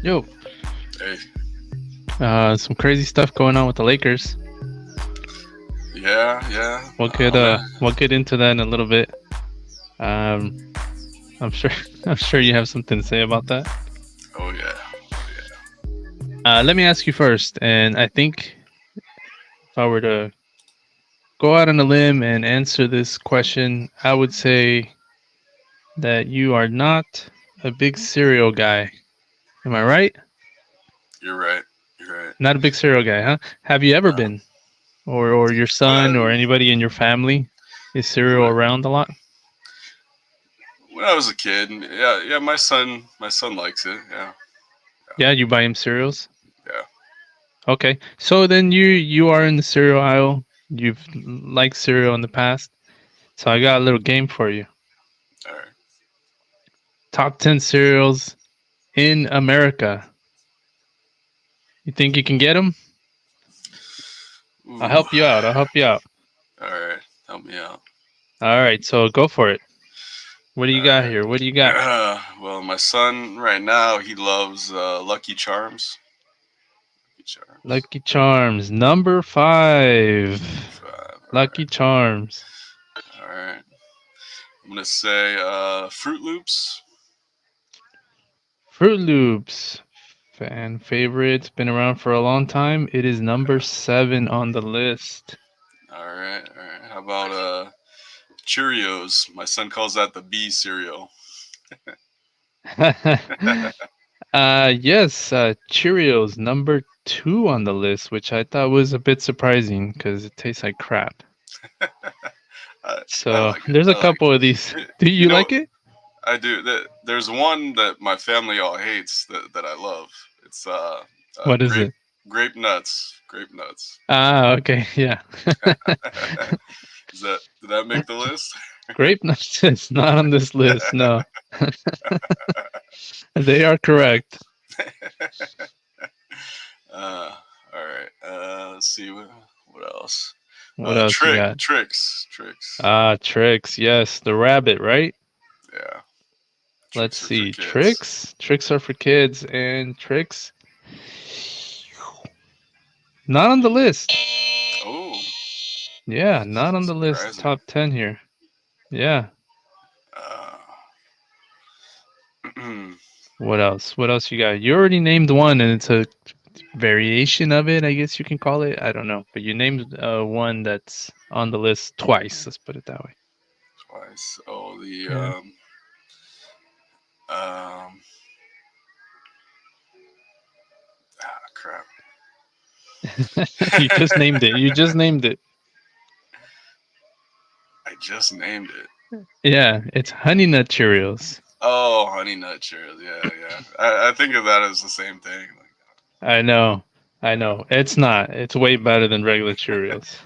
Yo, Hey, some crazy stuff going on with the Lakers. yeah. We'll get into that in a little bit. Um, I'm sure I'm sure you have something to say about that. Oh yeah, Let me ask you first, and I think if I were to go out on a limb and answer this question, I would say that you are not a big cereal guy. Am I right? you're right. You're right. Not a big cereal guy, huh? Have you ever Uh, been, or your son, or when anybody in your family is cereal when around a lot? when I was a kid, yeah. My son likes it. Yeah, Yeah, you buy him cereals. yeah. Okay, so then you are in the cereal aisle. You've liked cereal in the past, so I got a little game for you. All right. Top 10 cereals in America. You think you can get them? I'll Ooh. help you out. I'll help you out. All right. Help me out. All right, so go for it. What do All you got right. here? What do you got? Well, my son right now he loves Lucky Charms. Lucky Charms. Lucky Charms, number 5. Number five. All Lucky right. Charms. All right. I'm gonna say Fruit Loops. Fruit Loops. Fan favorite. Been around for a long time. It is number 7 on the list. All right. All right. How about Cheerios? My son calls that the B cereal. Yes, Cheerios, number 2 on the list, which I thought was a bit surprising because it tastes like crap. I So like it. there's a I like couple of these. it. Do You you know, like it? I do. There's one that my family all hates that I love. It's What is grape it? grape nuts. Grape nuts. Ah, okay, yeah. Did that make the list? Grape nuts is not on this list. No, they are correct. uh, all right. Let's see what else. What else you got? Tricks. Ah, tricks. Yes, the rabbit, right? Yeah, Let's tricks are for see. kids. Tricks. Tricks are for kids, and tricks not on the list. Oh, Yeah, not on the list. surprising. Top 10 here. Yeah. Uh, What else? What else you got? You already named one, and it's a variation of it, I guess you can call it. I don't know, but you named one that's on the list twice. Let's put it that way. twice. Oh, the Yeah. um, crap. You just named it. You just named it. I just named it. Yeah, it's Honey Nut Cheerios. Oh, Honey Nut Cheerios. Yeah. I think of that as the same thing. I know. I know. It's not. It's way better than regular Cheerios.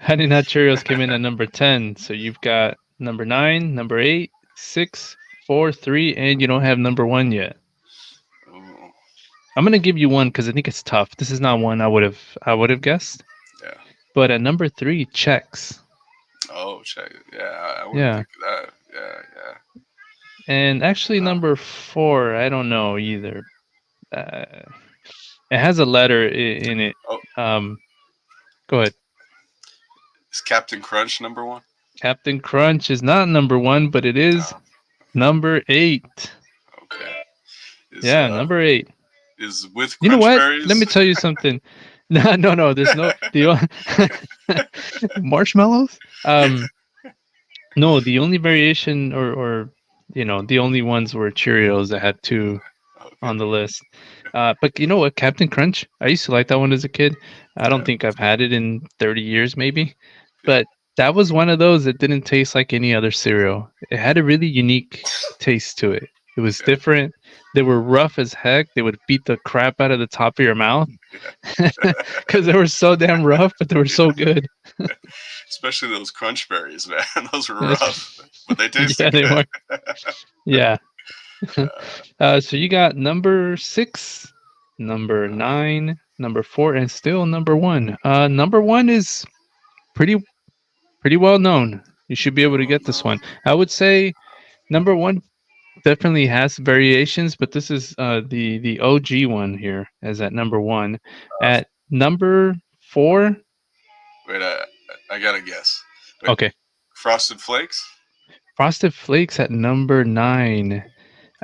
Honey Nut Cheerios came in at number 10. So you've got number 9, number 8, 6, 4, 3, and you don't have number 1 yet. Ooh, I'm gonna give you one because I think it's tough. This is not one I would have guessed. yeah. But at number 3, checks. Oh, check it. Yeah, I wouldn't Yeah. think of that. Yeah. And actually Uh, number 4, I don't know either. It has a letter in it. oh, Um, go ahead. is Captain Crunch number one? Captain Crunch is not number 1, but it is Oh, number 8. okay. Is Yeah, number 8. is with You know Crunch what? Let me Berries? tell you something. No. There's no marshmallows. No. The only variation, or the only ones were Cheerios that had 2 Okay. on the list. But you know what? Captain Crunch. I used to like that one as a kid. I don't Yeah. think I've had it in 30 years, maybe. Yeah. But that was one of those that didn't taste like any other cereal. It had a really unique taste to it. It was Yeah. different. They were rough as heck. They would beat the crap out of the top of your mouth because they were so damn rough, but they were so good. Especially those Crunch Berries, man. Those were That's- rough, but they yeah, tasted they good. were. Yeah. So you got number 6, number Uh, 9, number 4, and still number 1. Number 1 is pretty pretty well known. You should be able to oh get this no. one. I would say number 1 definitely has variations, but this is the OG one here as at number one. At number four, Wait, I gotta guess. Wait, okay, Frosted Flakes. Frosted Flakes at number nine.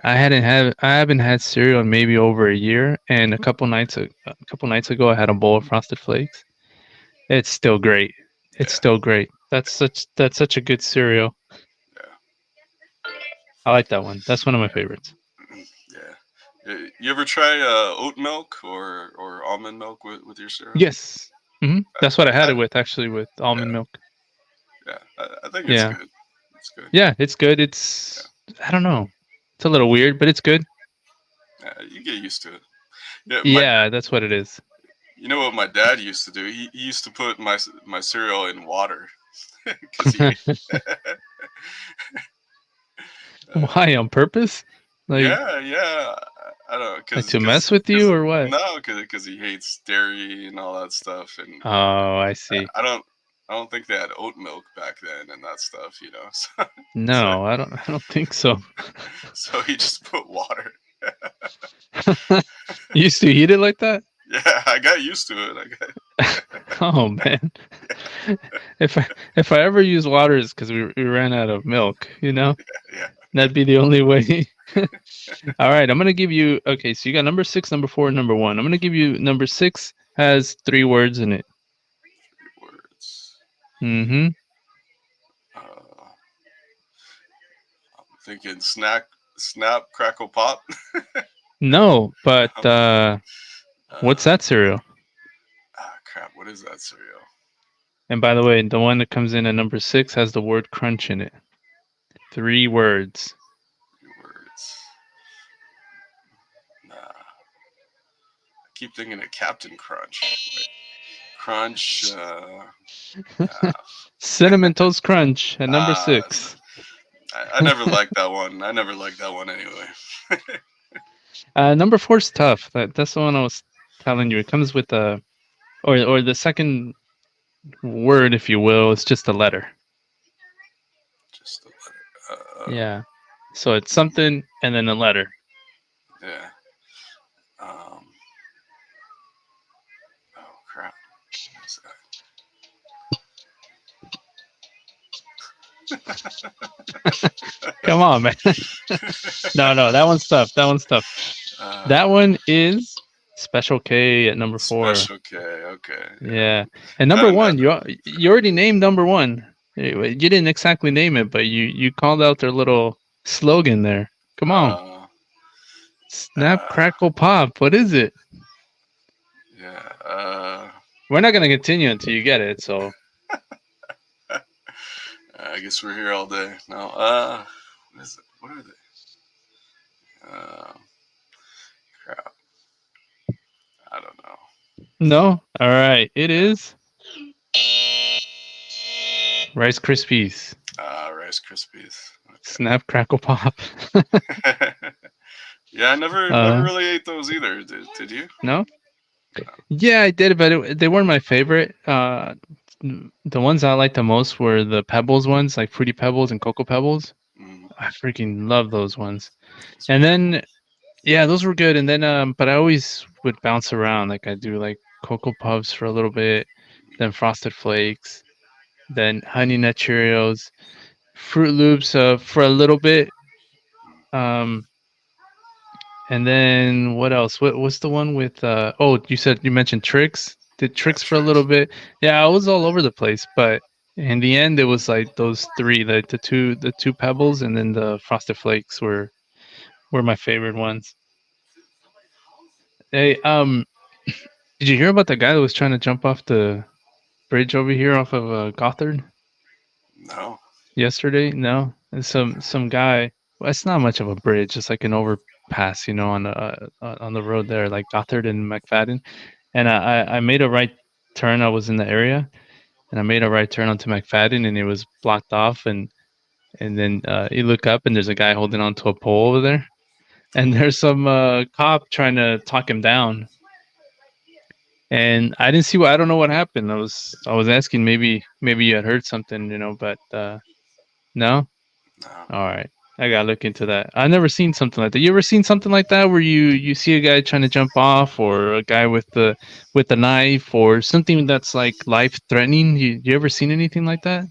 I haven't had cereal in maybe over a year, and a couple nights ago I had a bowl of Frosted Flakes. It's still great. It's Yeah, still great. That's such a good cereal. yeah, I like that one. That's one of my favorites. yeah. You ever try oat milk or almond milk with your cereal? Yes. That's what I had I, it with actually with yeah, almond milk. yeah. I think it's Yeah. good. It's good. Yeah, it's good. Yeah, I don't know. It's a little weird, but it's good. yeah. You get used to it. Yeah, Yeah, that's what it is. you know what my dad used to do? He used to put my cereal in water because he. uh, Why on purpose? Like yeah, yeah. I don't know, like to mess with cause you or what? no, cause he hates dairy and all that stuff, and Oh, I see. I don't I don't think they had oat milk back then and that stuff, you know. So No, I don't think so. so he just put water. You used to eat it like that? Yeah, I got used to it. I got Oh man. yeah, If I ever use water it's because we ran out of milk, you know? yeah. That'd be the only way. All right, I'm gonna give you okay, so you got number six, number four, number one. I'm gonna give you number six has three words in it. Words. Mm-hmm. I'm thinking snap, crackle, pop. No, but No. what's Uh, that cereal? crap. What is that cereal? And by the way, the one that comes in at number six has the word crunch in it. Three words. Words. Nah. I keep thinking of Captain Crunch. Wait. Crunch. Cinnamon Toast Crunch at number Uh, six. I never liked that one. I never liked that one anyway. Number four's tough. That's the one I was telling you. It comes with a or the second word, if you will, is just a letter. Just a letter. Yeah. So it's something and then a letter. Yeah. Um, oh crap. What is Come on, man. No, no, that one's tough. That one's tough. uh, That one is Special K at number four. Special K. Okay. Yeah. Yeah. And number That, that, one, you already named number one. You didn't exactly name it, but you called out their little slogan there. Come on. uh, Snap, uh, crackle, pop. What is it? yeah. We're not gonna continue until you get it. So I guess we're here all day. No. What is it? What are they? Uh, crap. I don't know. no. All right. It is Rice Krispies. Rice Krispies. Snap, crackle, pop. Okay. Yeah, I never uh, really ate those either. Did you? no. Yeah, I did, but they weren't my favorite. The ones I liked the most were the Pebbles ones, like Fruity Pebbles and Cocoa Pebbles. Mm, I freaking love those ones. those And are good. then, yeah, those were good. And then, but I always would bounce around. Like I do, like Cocoa Puffs for a little bit, then Frosted Flakes, then Honey Nut Cheerios, Fruit Loops, for a little bit. Um, and then what else? What's the one with? Oh, you mentioned Tricks. Did Yeah, Tricks for a little tricks. bit. Yeah, I was all over the place, but in the end, it was like those three, like the two Pebbles, and then the Frosted Flakes were my favorite ones. Hey, did you hear about the guy that was trying to jump off the bridge over here off of Gothard No. yesterday? No, and some guy. Well, it's not much of a bridge, it's like an overpass, on the road there, like Gothard and McFadden. And I made a right turn. I was in the area, and I made a right turn onto McFadden, and it was blocked off. And then you look up, and there's a guy holding onto a pole over there, and there's some cop trying to talk him down. And I didn't see what I don't know what happened. I was asking maybe you had heard something, but no. No. All right. I gotta look into that. I've never seen something like that. You ever seen something like that where you see a guy trying to jump off, or a guy with the knife, or something that's like life threatening? You ever seen anything like that?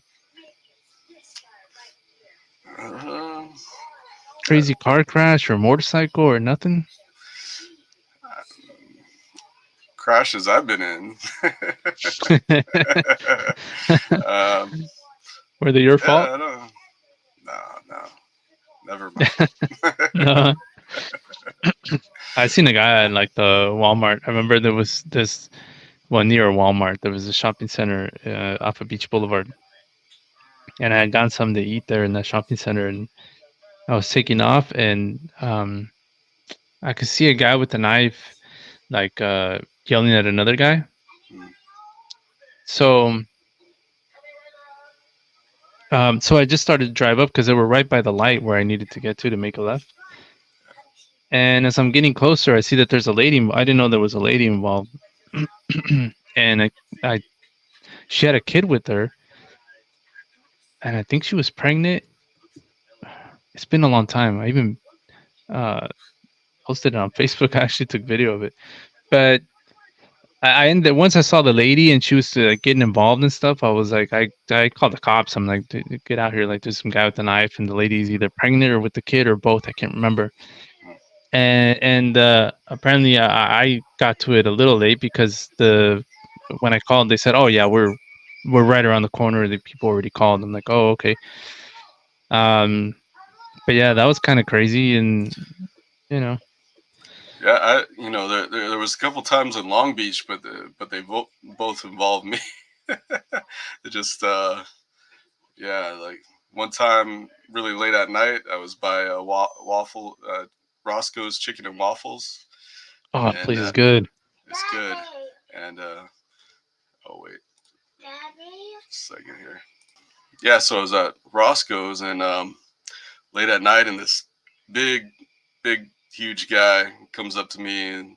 Uh, Crazy car crash or motorcycle or nothing? crashes I've been in. um, Were they your fault? yeah, I don't. No, no, never my fault. No. I seen a guy at like the Walmart. I remember there was this well near Walmart. There was a shopping center off of Beach Boulevard, and I had gotten something to eat there in that shopping center, and I was taking off, and I could see a guy with a knife, like yelling at another guy. Mm, So, so I just started to drive up because they were right by the light where I needed to get to make a left. And as I'm getting closer, I see that there's a lady. I didn't know there was a lady involved, and I she had a kid with her, and I think she was pregnant. It's been a long time. I even uh, posted it on Facebook. I actually took video of it, but I ended once I saw the lady and she was like, getting involved and stuff. I was like, I called the cops. I'm like, "Dude, get out here! Like, there's some guy with a knife, and the lady's either pregnant or with the kid or both. I can't remember." mm, And apparently, I got to it a little late because the when I called, they said, "Oh yeah, we're right around the corner. The people already called." I'm like, "Oh okay." Um, but yeah, that was kind of crazy, and you know, yeah, there was a couple times in Long Beach, but they both involved me. It just yeah, like one time really late at night, I was by a waffle Roscoe's Chicken and Waffles, oh, and place is good. it's good. And oh wait, just a second here. Yeah, so I was at Roscoe's and late at night, and this big, big, huge guy comes up to me and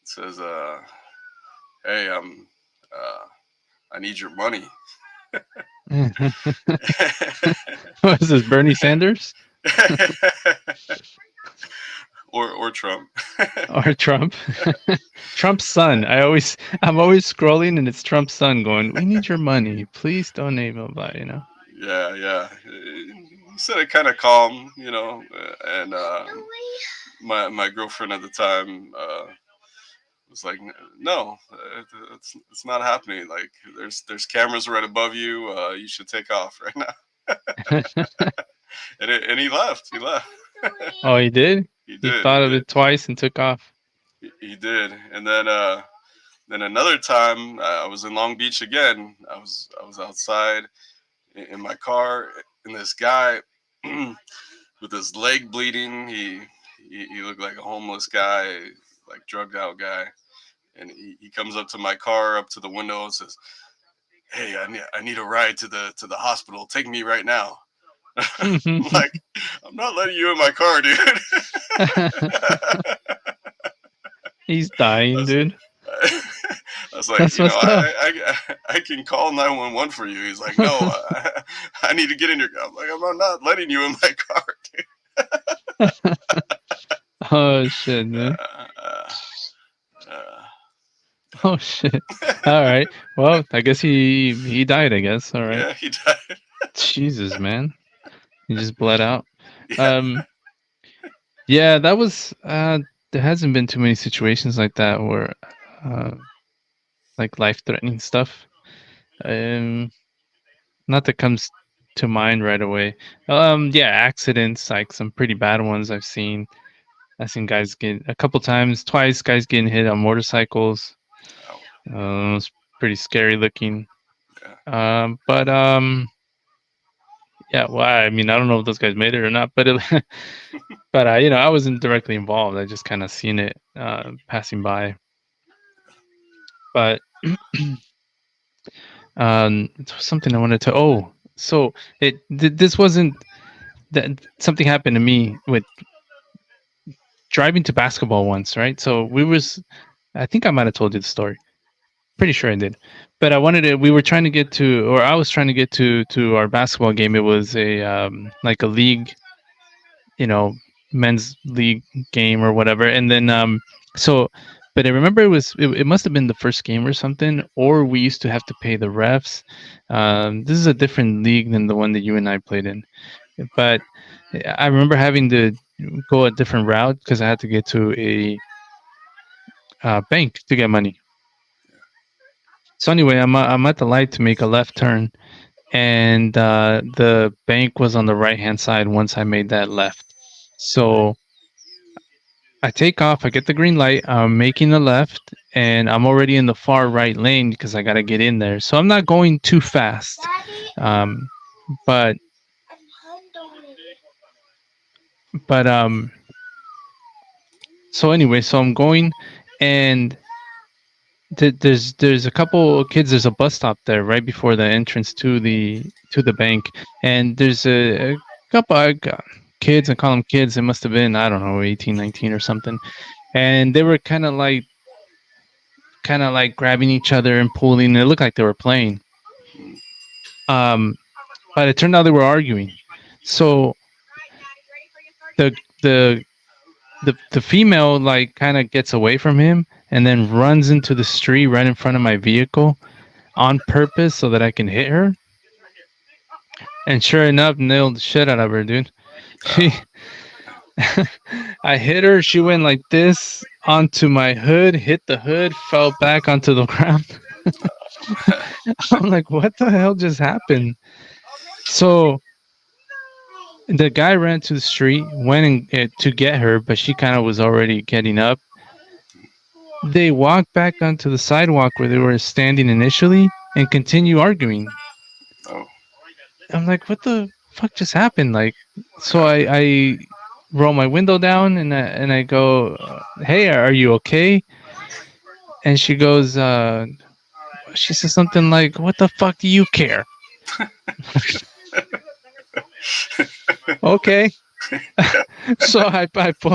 says, "Hey, uh, I need your money." What is this, Bernie Sanders or Trump. or Trump? Trump's son. I'm always scrolling and it's Trump's son going, "We need your money. Please donate." Blah blah. You know. Yeah, yeah. He said it kind of calm, and my girlfriend at the time was like, "No, it's not happening. Like, there's cameras right above you. You should take off right now." And he left. He left. Oh, he did. He He did. He thought of did. it twice and took off. He did. And then another time I was in Long Beach again. I was outside in my car, and this guy with his leg bleeding. He looked like a homeless guy, like drugged out guy. And he comes up to my car, up to the window, and says, "Hey, I need a ride to the hospital. Take me right now." I'm like, "I'm not letting you in my car, dude." He's dying, I dude. I was like, That's messed up. I can call 911 for you. He's like, "No, I need to get in your car." I'm like, "I'm not letting you in my car, Oh shit, dude." man. Uh, Oh shit. All right. Well, I guess he died. I guess. All right. yeah, he died. Jesus, man. He just bled out. Yeah. Um. Yeah, that was. There hasn't been too many situations like that where, uh, like life-threatening stuff. Um. Not that comes to mind right away. Yeah, accidents, like some pretty bad ones I've seen. I've seen guys get a couple times, twice, guys getting hit on motorcycles. Oh, It's pretty scary looking. yeah. But yeah, well, I mean, I don't know if those guys made it or not, but but I wasn't directly involved. I just kind of seen it passing by. But it was something I wanted to. Oh, so this wasn't that something happened to me with driving to basketball once, right? So I think I might have told you the story. Pretty sure I did. But we were trying to get to, or I was trying to get to our basketball game. It was a like a league. you know, men's league game or whatever. And then so but I remember it must have been the first game or something, or we used to have to pay the refs. This is a different league than the one that you and I played in. But I remember having to go a different route because I had to get to a bank to get money. So anyway, I'm at the light to make a left turn, and the bank was on the right hand side once I made that left. So I take off, I get the green light, I'm making the left, and I'm already in the far right lane because I got to get in there. So I'm not going too fast. Um, but but so anyway, so I'm going, and there's a couple of kids. There's a bus stop there right before the entrance to the bank, and there's a couple of kids. I call them kids. It must have been, I don't know, 18, 19 or something, and they were kind of like grabbing each other and pulling. It looked like they were playing. Um, but it turned out they were arguing. So the the the female like kind of gets away from him and then runs into the street right in front of my vehicle on purpose so that I can hit her. And sure enough, nailed the shit out of her, dude. She, Oh, I hit her. She went like this onto my hood, hit the hood, fell back onto the ground. I'm like, what the hell just happened? So the guy ran to the street, went to get her, but she kind of was already getting up. They walked back onto the sidewalk where they were standing initially and continue arguing. oh, I'm like, what the fuck just happened? Like, so I roll my window down and I go, hey, are you okay? And she goes, she says something like, what the fuck do you care? Okay. So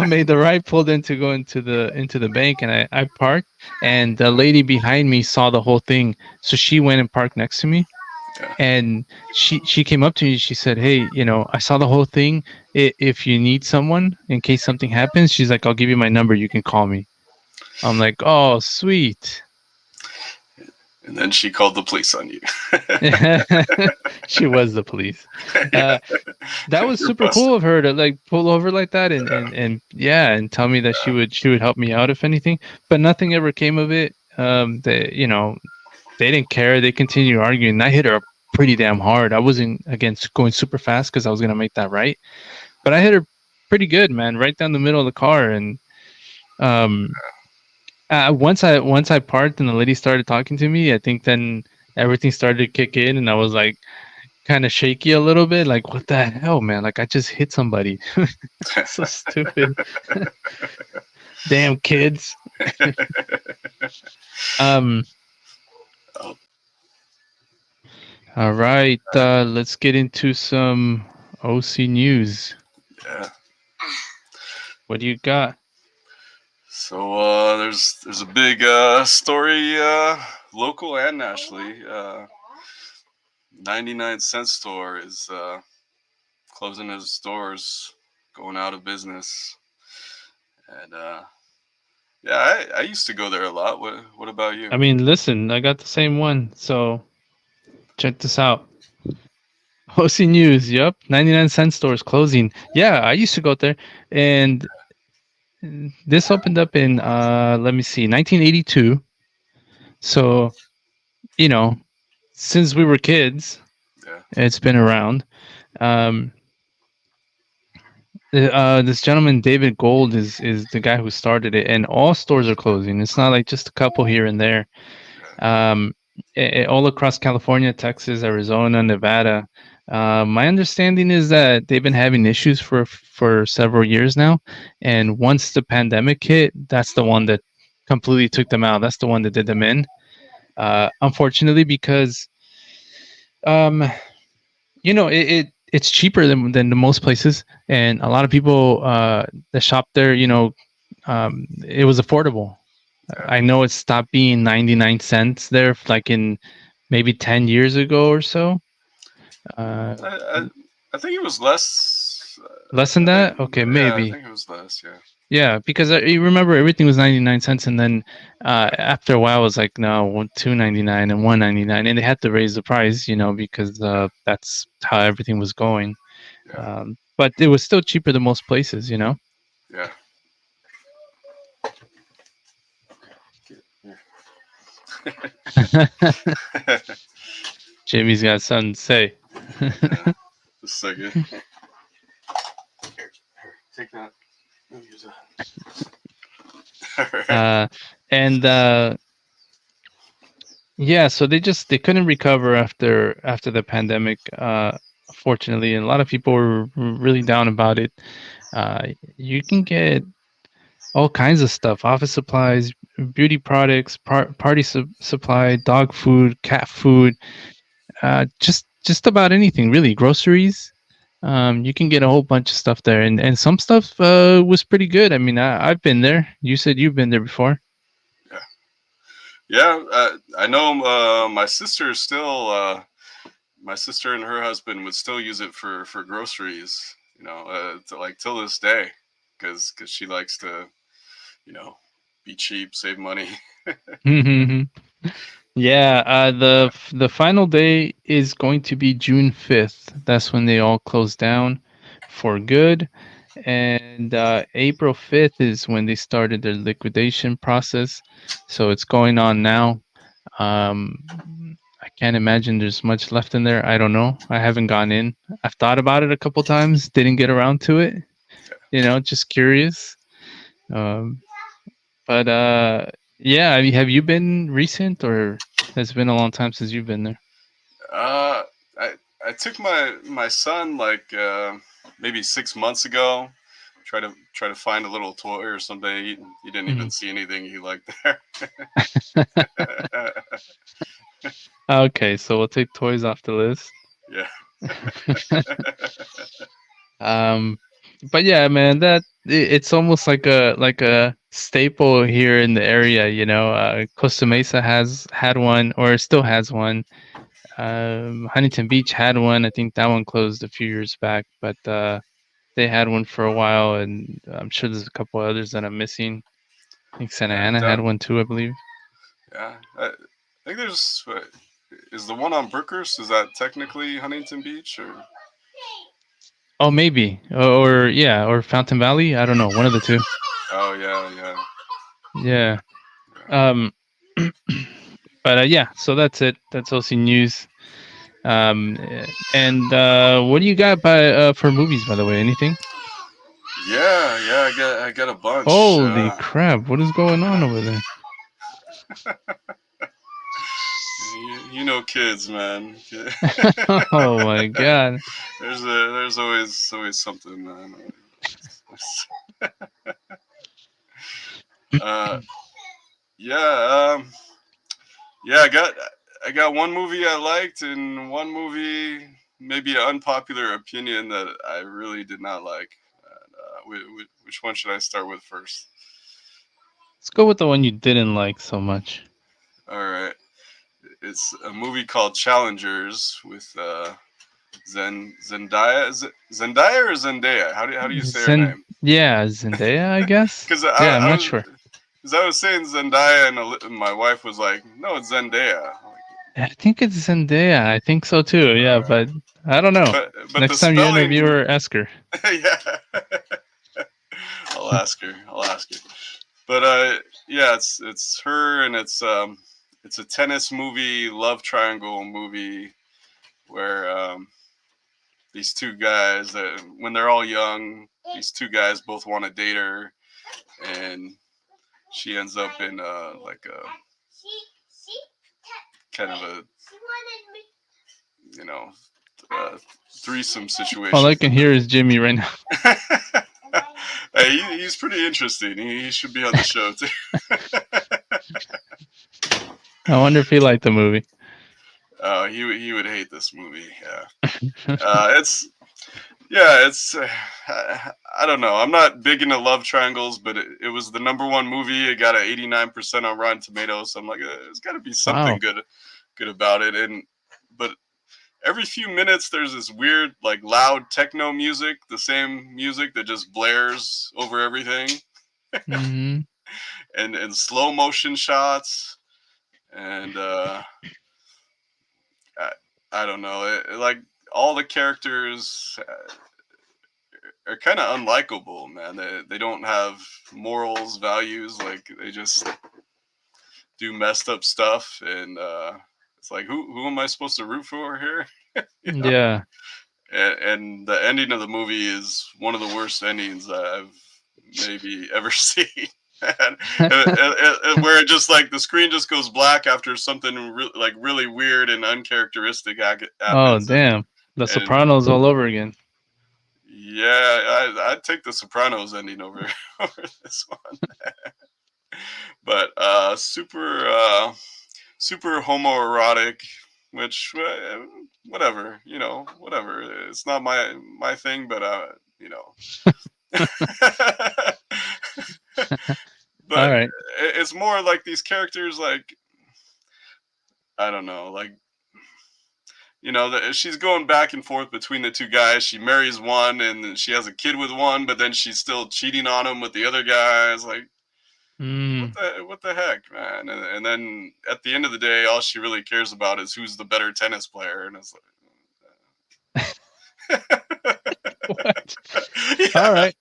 made the right, pulled in to go into the bank, and I parked, and the lady behind me saw the whole thing, so she went and parked next to me, yeah. and she came up to me. She said, "Hey, you know, I saw the whole thing. If you need someone in case something happens, she's like, I'll give you my number. You can call me." I'm like, "Oh, sweet." And then she called the police on you. She was the police. Uh, that was You're super busted. cool of her to like pull over like that and yeah, and tell me that she would help me out if anything. But nothing ever came of it. They, you know, they didn't care. They continued arguing. I hit her pretty damn hard. I wasn't against going super fast because I was gonna make that right, but I hit her pretty good, man, right down the middle of the car. And um, once I parked and the lady started talking to me, I think then everything started to kick in, and I was like kind of shaky a little bit, like what the hell, man? Like I just hit somebody. So stupid. Damn kids. Um. Oh, All right. Let's get into some OC news. yeah. What do you got? So there's a big story, local and nationally. 99-cent store is closing its doors, going out of business. And yeah, I used to go there a lot. What about you? I mean, listen, I got the same one. So check this out. OC News. Yep. 99-cent stores closing. Yeah, I used to go there, and this opened up in let me see, 1982. So you know, since we were kids, Yeah, it's been around. Um, this gentleman David Gold is the guy who started it, and all stores are closing. It's not like just a couple here and there. yeah, Um, all across California, Texas, Arizona, Nevada. My understanding is that they've been having issues for several years now, and once the pandemic hit, that's the one that completely took them out. That's the one that did them in. Unfortunately, because um, you know, it's cheaper than the most places, and a lot of people that shop there, you know, it was affordable. yeah. I know it stopped being 99 cents there, like in maybe 10 years ago or so. Uh, I, I I think it was less. Less than I think, that? Okay, yeah, I maybe. think it was less. Yeah, Yeah, because you remember everything was 99 cents, and then yeah, after a while, it was like no, 2.99 and 1.99, and they had to raise the price, because that's how everything was going. yeah, But it was still cheaper than most places. yeah. Yeah. Jamie's got something to say. Yeah. Just a second. Take that. Let me use that. All right. uh, and yeah, so they couldn't recover after the pandemic, fortunately, and a lot of people were really down about it. You can get all kinds of stuff: office supplies, beauty products, party supply, dog food, cat food, just about anything really. Groceries. You can get a whole bunch of stuff there, and some stuff was pretty good. I mean, I've been there. You said you've been there before. Yeah. Yeah. I know. My sister is still. My sister and her husband would still use it for groceries. Like till this day, because she likes to, you know, be cheap, save money. Yeah, Yeah. the final day is going to be June 5th. That's when they all close down for good. And April 5th is when they started their liquidation process. So it's going on now. I can't imagine there's much left in there. I don't know. I haven't gone in. I've thought about it a couple times, didn't get around to it. Just curious. Um, but yeah, I mean, have you been recent, or has it been a long time since you've been there? Uh, I I took my son like maybe 6 months ago. Try to find a little toy or something. He didn't even Mhm. see anything he liked there. Okay, so we'll take toys off the list. Yeah. um, but yeah, man, it's almost like a staple here in the area. Costa Mesa has had one, or still has one. Huntington Beach had one. I think that one closed a few years back, but they had one for a while, and I'm sure there's a couple others that I'm missing. I think Santa Yeah. Ana had Down. one too, I believe. Yeah. I think there's. Is the one on Brookhurst? Is that technically Huntington Beach or? Oh, maybe, or yeah, or Fountain Valley. I don't know, one of the two. Oh yeah, yeah, Yeah. yeah. Um, but yeah, so that's it. That's OC News. And what do you got for movies, by the way? Anything? Yeah, yeah. I got a bunch. Holy crap! What is going on over there? You know, kids, man. Oh my god! there's always something, man. Uh, yeah, yeah. I got one movie I liked, and one movie maybe an unpopular opinion that I really did not like. Which one should I start with first? Let's go with the one you didn't like so much. All right, it's a movie called Challengers with Zendaya. Is it Zendaya or Zendaya? How do you say her name? Yeah, Zendaya, I guess. Because Yeah, I'm I not was sure. because I was saying Zendaya and my wife was like, no, it's Zendaya. I'm like, I think it's Zendaya. I think so too. Yeah, but I don't know. but the Next time you interview spelling, her, ask her. yeah. I'll ask her. I'll ask her. But yeah, it's her and it's a tennis movie, love triangle movie where these two guys when they're all young, these two guys both want to date her, and she ends up in like a kind of a you know uh, threesome All situation. I can hear is Jimmy right now. Hey, he's pretty interesting. He should be on the show too. I wonder if he liked the movie. He would hate this movie. Yeah, it's yeah, it's I don't know. I'm not big into love triangles, but it was the number one movie. It got an 89% on Rotten Tomatoes. So I'm like, there's got to be something Wow. good about it. And but every few minutes there's this weird like loud techno music, the same music that just blares over everything, Mm-hmm. and slow motion shots, and I, I don't know, like all the characters are kind of unlikable, man. They don't have morals, values. Like they just do messed up stuff, and it's like who am I supposed to root for here? You know? Yeah. And the ending of the movie is one of the worst endings I've maybe ever seen. Where it just like the screen just goes black after something like really weird and uncharacteristic Oh, happens, damn. The and Sopranos all over again. yeah, I'd take the Sopranos ending over over this one. But super homoerotic, which whatever, whatever. It's not my thing, but you know. All But right. it's more like these characters, like I don't know, like she's going back and forth between the two guys. She marries one, and then she has a kid with one, but then she's still cheating on him with the other guys. Like Mm. what the heck, man? And then at the end of the day, all she really cares about is who's the better tennis player, and it's like, What? All yeah, right.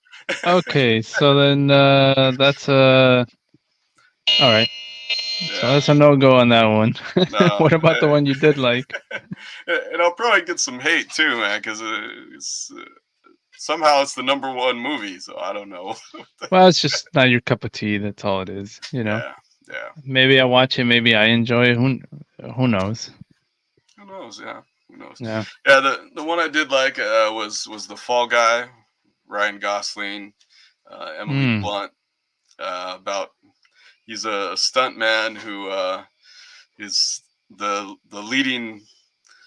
Okay. So then that's all right. So yeah, that's a no go on that one. no, What about the one you did like? and I'll probably get some hate too, man, because somehow it's the number one movie, so I don't know. Well, it's just not your cup of tea. That's all it is. You know. Yeah, yeah. Maybe I watch it. Maybe I enjoy it. Who knows? Who knows? Yeah, who knows? Yeah. Yeah, the one I did like was the Fall Guy, Ryan Gosling, Emily Hmm. Blunt. About he's a stunt man who is the leading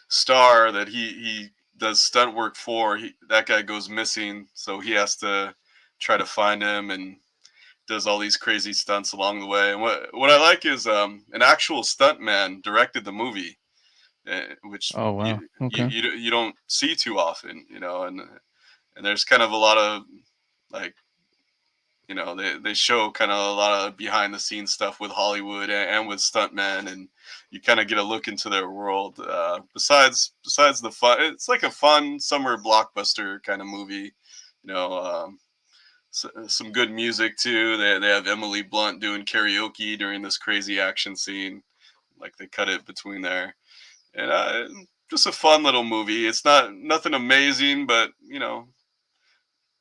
star that he does stunt work for. That guy goes missing, so he has to try to find him and does all these crazy stunts along the way. And what I like is an actual stunt man directed the movie, which Oh wow. Okay. you don't see too often, and there's kind of a lot of like they show kind of a lot of behind the scenes stuff with Hollywood and with stuntmen, and you kind of get a look into their world. Besides the fun, it's like a fun summer blockbuster kind of movie. You know, some good music too. They have Emily Blunt doing karaoke during this crazy action scene. Like they cut it between there, and just a fun little movie. It's not nothing amazing, but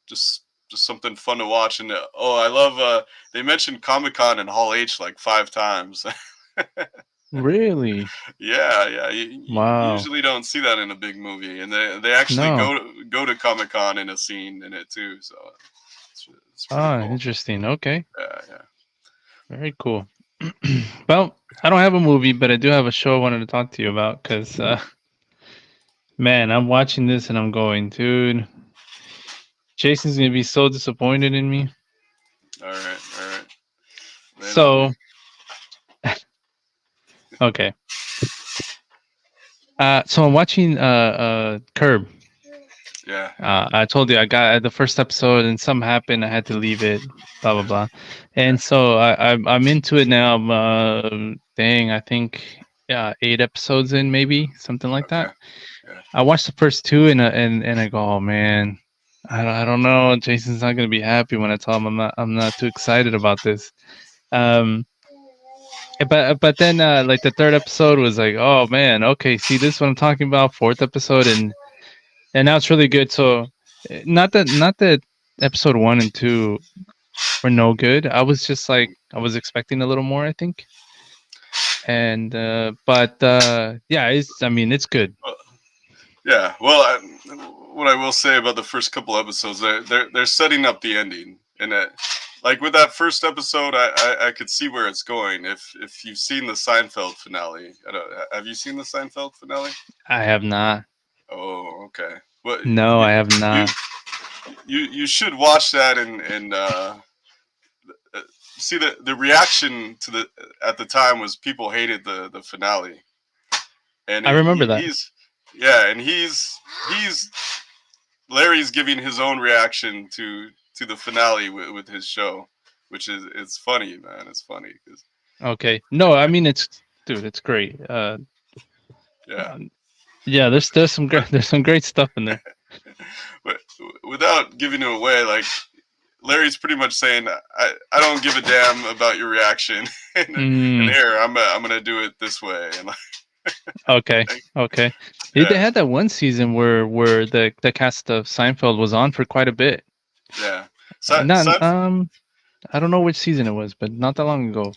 just something fun to watch. And I love they mentioned Comic Con and Hall H like 5 times. Really? Yeah, yeah. You Wow. usually don't see that in a big movie, and they actually No. go to Comic Con in a scene in it too. So it's pretty Ah, cool. interesting. Okay. Yeah, yeah. Very cool. Well, I don't have a movie, but I do have a show I wanted to talk to you about because, man, I'm watching this and I'm going, dude, Jason's gonna be so disappointed in me. All right, all right. Lay it on me. So, okay. So I'm watching Curb. Yeah, yeah. I told you I got the first episode and something happened. I had to leave it. Blah blah blah. Yeah. And so I'm into it now. Dang, I think 8 episodes in, maybe something like that. Okay. Yeah. I watched the first two and I go, oh man, I don't know. Jason's not gonna be happy when I tell him I'm not too excited about this. Um, but then like the third episode was like, oh man, okay, see this is what I'm talking about. Fourth episode and now it's really good. So not that episode 1 and 2 were no good. I was just like I was expecting a little more, I think. And but yeah, it's I mean it's good. Well, yeah. Well, what I will say about the first couple episodes, they're setting up the ending, and like with that first episode, I could see where it's going. If you've seen the Seinfeld finale, have you seen the Seinfeld finale? I have not. Oh, okay. Well, No, I have you not. you should watch that and uh, see the reaction to the at the time was people hated the finale, and I remember that. yeah, and he's Larry's giving his own reaction to the finale with his show, which is it's funny, man. It's funny because Okay. No, I mean it's dude, it's great. yeah, Yeah, there's some but great there's some great stuff in there. but without giving it away, like Larry's pretty much saying, I don't give a damn about your reaction, and Mm, here I'm gonna do it this way, and okay. like, Okay. They yeah, had that one season where the cast of Seinfeld was on for quite a bit. yeah. Not Seinfeld, I don't know which season it was, but not that long ago.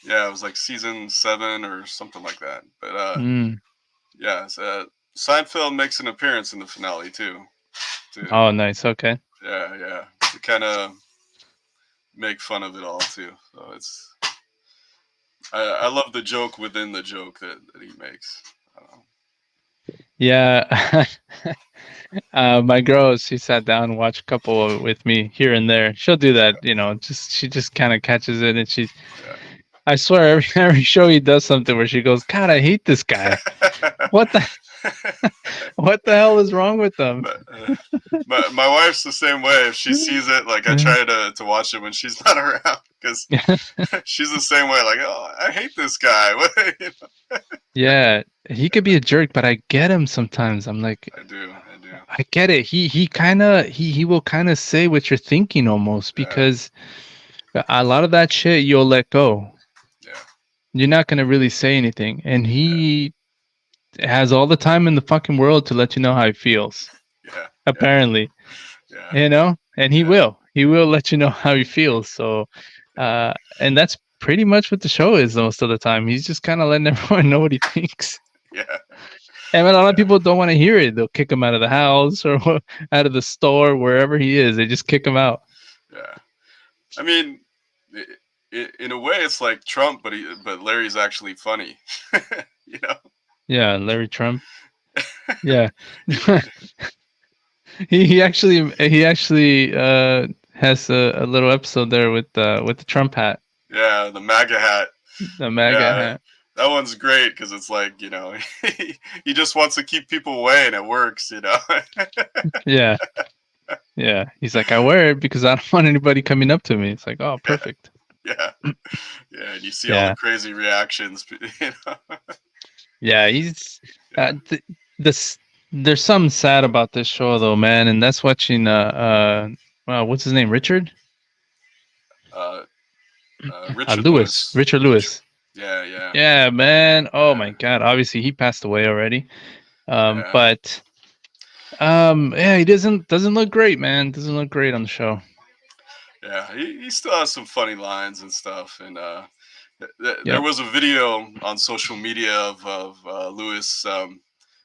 yeah, it was like season 7 or something like that. But Mm. yeah, Seinfeld makes an appearance in the finale too. To Oh, nice. Okay. yeah, yeah, to kind of make fun of it all too. So I love the joke within the joke that he makes. I don't know. Yeah. My girl, she sat down and watched a couple with me here and there. She'll do that, you know, just she just kind of catches it and she Yeah. I swear every show he does something where she goes, "God, I hate this guy. What the what the hell is wrong with them?" but my wife's the same way. If she sees it, like I try to watch it when she's not around because she's the same way. Like, oh, I hate this guy. What? Yeah, he could be a jerk, but I get him sometimes. I'm like, I do. I do. I get it. He kind of he will kind of say what you're thinking almost Yeah. because a lot of that shit you'll let go. Yeah. You're not gonna really say anything, and Yeah. he has all the time in the fucking world to let you know how he feels. Yeah. Yeah. Apparently, Yeah. you know, and he Yeah. will. He will let you know how he feels. So, and that's pretty much what the show is most of the time. He's just kind of letting everyone know what he thinks. Yeah. And a lot of Yeah. people don't want to hear it. They'll kick him out of the house or out of the store, wherever he is. They just kick him out. Yeah. I mean, in a way, it's like Trump, but Larry's actually funny. you know. Yeah, Larry Trump. Yeah, He- he actually has a little episode there with the Trump hat, yeah, the MAGA hat. the MAGA Yeah, hat. that one's great because it's like he just wants to keep people away and it works. Yeah, yeah. He's like, I wear it because I don't want anybody coming up to me. It's like, oh, yeah, perfect. yeah, yeah. And you see all the Yeah, crazy reactions. yeah. He's Yeah. this. There's something sad about this show though, man, and that's watching what's his name, Richard? Uh, Richard Lewis, Lewis. Richard Richard. Lewis. Yeah, yeah, Yeah, man. Oh my yeah, God. Obviously, he passed away already. yeah, But yeah, he doesn't look great, man. Doesn't look great on the show. yeah. He still has some funny lines and stuff. And there Yep. was a video on social media of Lewis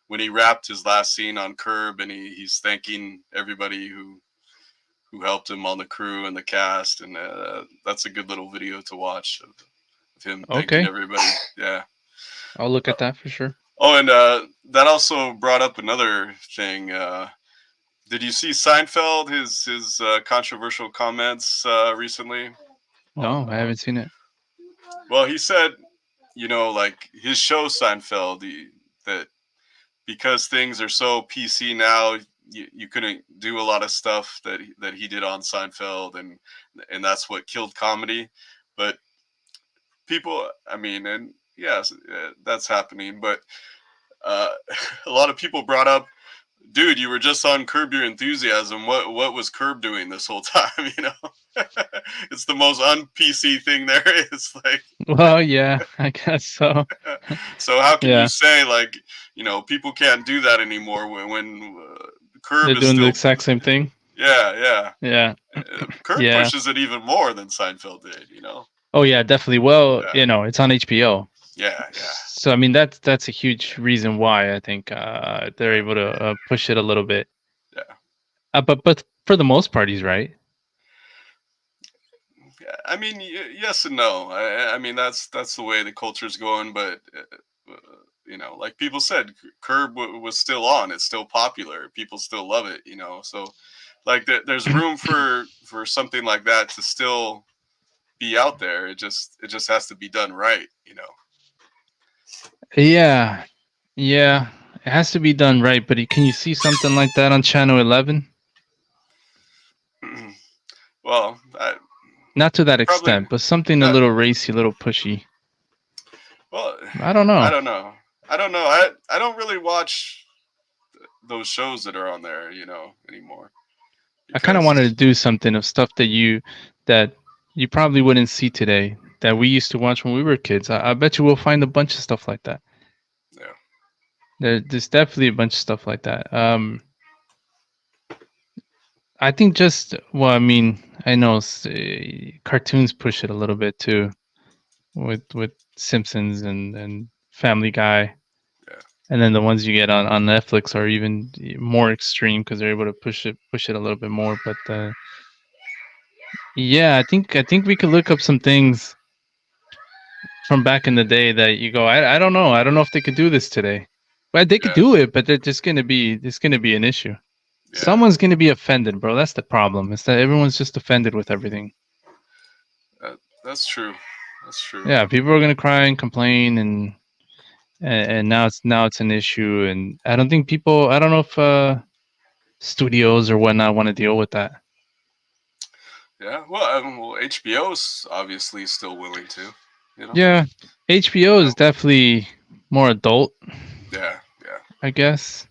when he wrapped his last scene on Curb, and he's thanking everybody who helped him on the crew and the cast, and that's a good little video to watch of him thanking Okay. everybody. Yeah. I'll look Uh, at that for sure. oh, and that also brought up another thing. Did you see Seinfeld? His controversial comments recently No, on. I haven't seen it. Well, he said, like his show Seinfeld, that because things are so PC now, you couldn't do a lot of stuff that he did on Seinfeld, and that's what killed comedy. But people, I mean, and yes, that's happening. But uh, a lot of people brought up, dude, you were just on Curb Your Enthusiasm. What was Curb doing this whole time? It's the most un PC thing there is. Like, Well, yeah, I guess so. so how can you Yeah, say like, people can't do that anymore when Curb they're is doing the still, exact same thing. yeah, yeah. Yeah, Curb yeah. pushes it even more than Seinfeld did. Oh yeah, definitely. Well, Yeah, you know, it's on HBO. yeah, yeah, So I mean, that's a huge reason why I think they're yeah, able to push it a little bit. yeah. But for the most part, he's right. Yeah, I mean, yes and no. I mean, that's the way the culture's going. But like people said, Curb was still on. It's still popular. People still love it. So like there's room for something like that to still be out there. It just has to be done right. Yeah, yeah. It has to be done right, but can you see something like that on Channel 11? Well, I Not to that probably extent, but something a not. little racy, a little pushy. Well, I don't I know. don't know. I don't know. I don't really watch those shows that are on there, anymore I kind of because wanted to do something of stuff that you probably wouldn't see today that we used to watch when we were kids. I bet you we'll find a bunch of stuff like that. yeah, There's definitely a bunch of stuff like that. I think just well, I mean, I know cartoons push it a little bit too with Simpsons and Family Guy, yeah, and then the ones you get on Netflix are even more extreme because they're able to push it a little bit more. But yeah, I think we could look up some things from back in the day that you go, I don't know if they could do this today. But they could yeah, do it, but they're just gonna be it's gonna be an issue. yeah. Someone's gonna be offended, bro. That's the problem. It's that everyone's just offended with everything. That's true. That's true. Yeah, people are gonna cry and complain, and now it's an issue, and I don't think people. I don't know if studios or whatnot want to deal with that. Yeah. Well, HBO's obviously still willing to. You know. Yeah, HBO You is know. definitely more adult, Yeah. Yeah. I guess.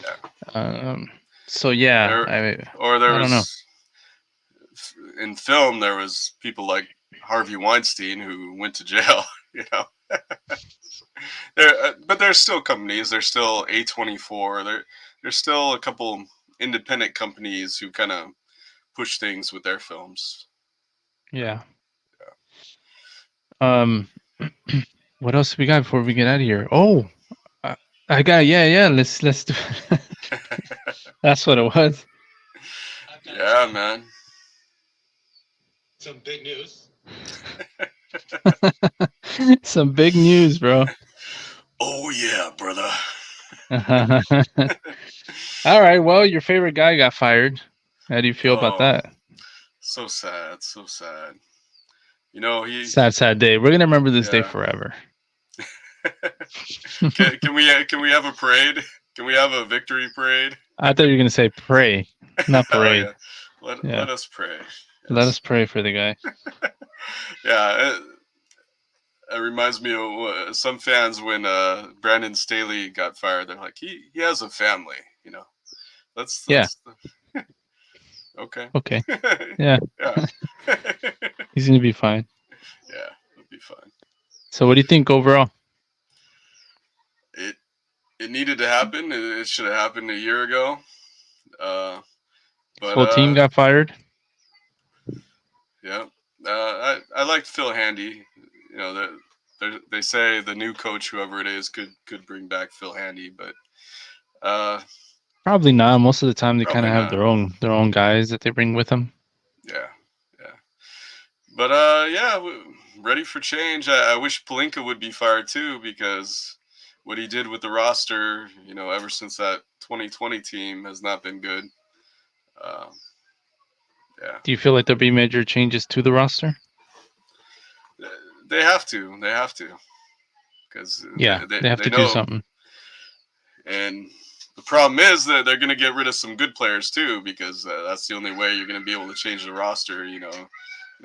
Yeah. Um, so yeah, There, I or there I don't know. was in film there was people like Harvey Weinstein who went to jail. You know. But there's still companies. There's still A24. There's still a couple independent companies who kind of push things with their films. Yeah. Um, what else we got before we get out of here? Oh, I, I got yeah. Let's do. That's what it was. Yeah, man. Some big news, bro. Oh yeah, brother. All right. Well, your favorite guy got fired. How do you feel about Oh, that? so sad, so sad. You know he. Sad, sad day. We're gonna remember this day Yeah. forever. Can we have a parade? Can we have a victory parade? I thought you were gonna say pray, not Oh parade. yeah. Let Yeah. us pray. Let us Yes. pray for the guy. Yeah. It reminds me of some fans when Brandon Staley got fired. They're like, he has a family. You know. Yeah. That's okay. Okay. Yeah. Yeah. He's gonna be fine. Yeah. It'll be fine. So, what do you think overall? It it needed to happen. It should have happened a year ago. Uh, His but whole team got fired. yeah, I liked Phil Handy. You know, they say the new coach, whoever it is, could bring back Phil Handy, but uh, Probably not. Most of the time, they kind probably of have not. their own guys that they bring with them. Yeah, yeah. But yeah, ready for change. I wish Palinka would be fired too because what he did with the roster, ever since that 2020 team has not been good. Um, yeah, Do you feel like there'll be major changes to the roster? they have to. They have to because Yeah, they they have they to do know. something. And the problem is that they're going to get rid of some good players too, because that's the only way you're going to be able to change the roster. You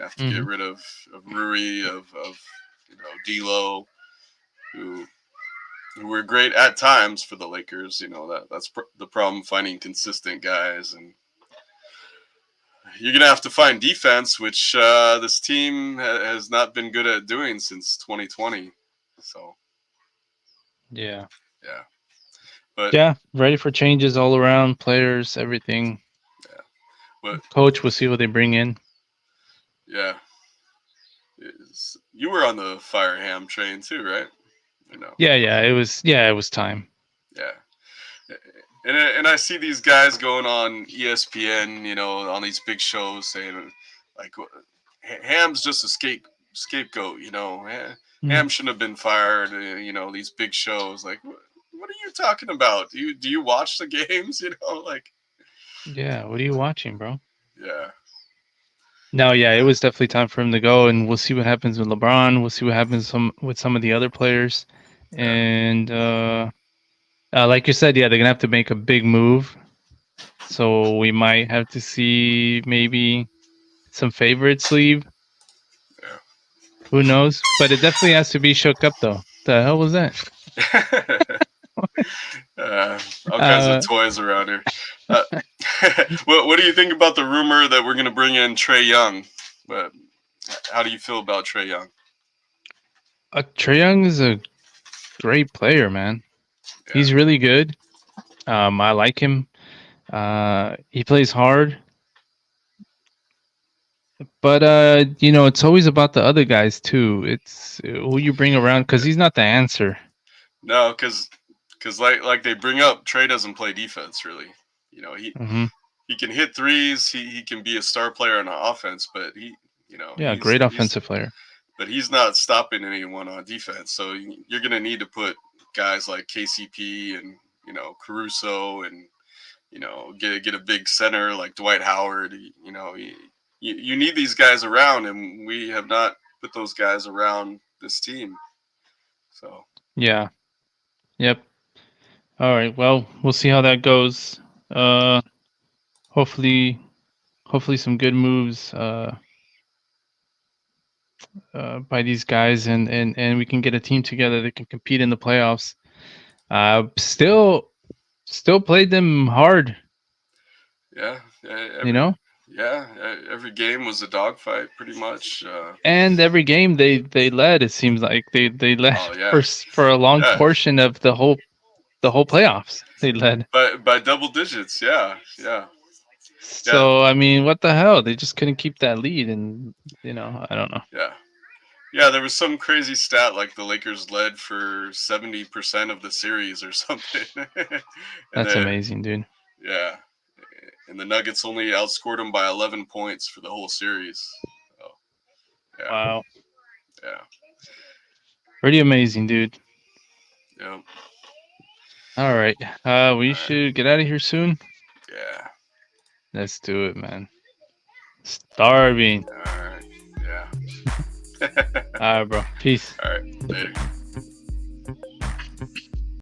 have to get Hmm. rid of Rui, of D'Lo, who who were great at times for the Lakers. That's the problem, finding consistent guys, and you're going to have to find defense, which this team has not been good at doing since 2020. So Yeah. yeah, but Yeah, ready for changes all around, players, everything. yeah, but Coach, we'll see what they bring in. yeah. You were on the Fire Ham train too, right? Yeah, it was time. Yeah. And I see these guys going on ESPN, on these big shows saying like Ham's just a scapegoat, Mm. Ham shouldn't have been fired, these big shows like what are you talking about? Do you watch the games, like Yeah, what are you watching, bro? yeah. No, yeah, it Yeah. was definitely time for him to go, and we'll see what happens with LeBron. We'll see what happens with some of the other players, Yeah. and Like you said, yeah, they're gonna have to make a big move. So we might have to see maybe some favorites leave. Who knows? But it definitely has to be shook up, though. The hell was that? Yeah. All kinds of Uh, toys around here. Uh, what do you think about the rumor that we're going to bring in Trey Young? But how do you feel about Trey Young? Trae Young is a great player, man. Yeah, He's really good. I like him. He plays hard, but it's always about the other guys too. It's who you bring around because yeah. he's not the answer. No, because like they bring up, Trey doesn't play defense really. You know, Hmm. he can hit threes. He can be a star player on offense, but Yeah, great he's offensive player. but he's not stopping anyone on defense. So you're going to need to put guys like KCP and Caruso and get a big center like Dwight Howard. You need these guys around, and we have not put those guys around this team. So Yeah. Yep. All right. Well, we'll see how that goes. Uh, hopefully, hopefully some good moves. By these guys, and we can get a team together that can compete in the playoffs. Still played them hard, yeah, you know. every game was a dogfight pretty much. And every game they led. It seems like they led Oh for yeah, for a long yeah, portion of the whole playoffs. They led. by double digits. Yeah, yeah, yeah, So I mean, what the hell? They just couldn't keep that lead, and I don't know. yeah. Yeah, there was some crazy stat like the Lakers led for 70% of the series or something. and That's the amazing, dude. yeah, and the Nuggets only outscored them by 11 points for the whole series. Oh, yeah, Wow, yeah, pretty amazing, dude. yeah. All right, we All right. should get out of here soon. Yeah. Let's do it, man. Starving. All right. Yeah. All right, bro. Peace. All right. Later.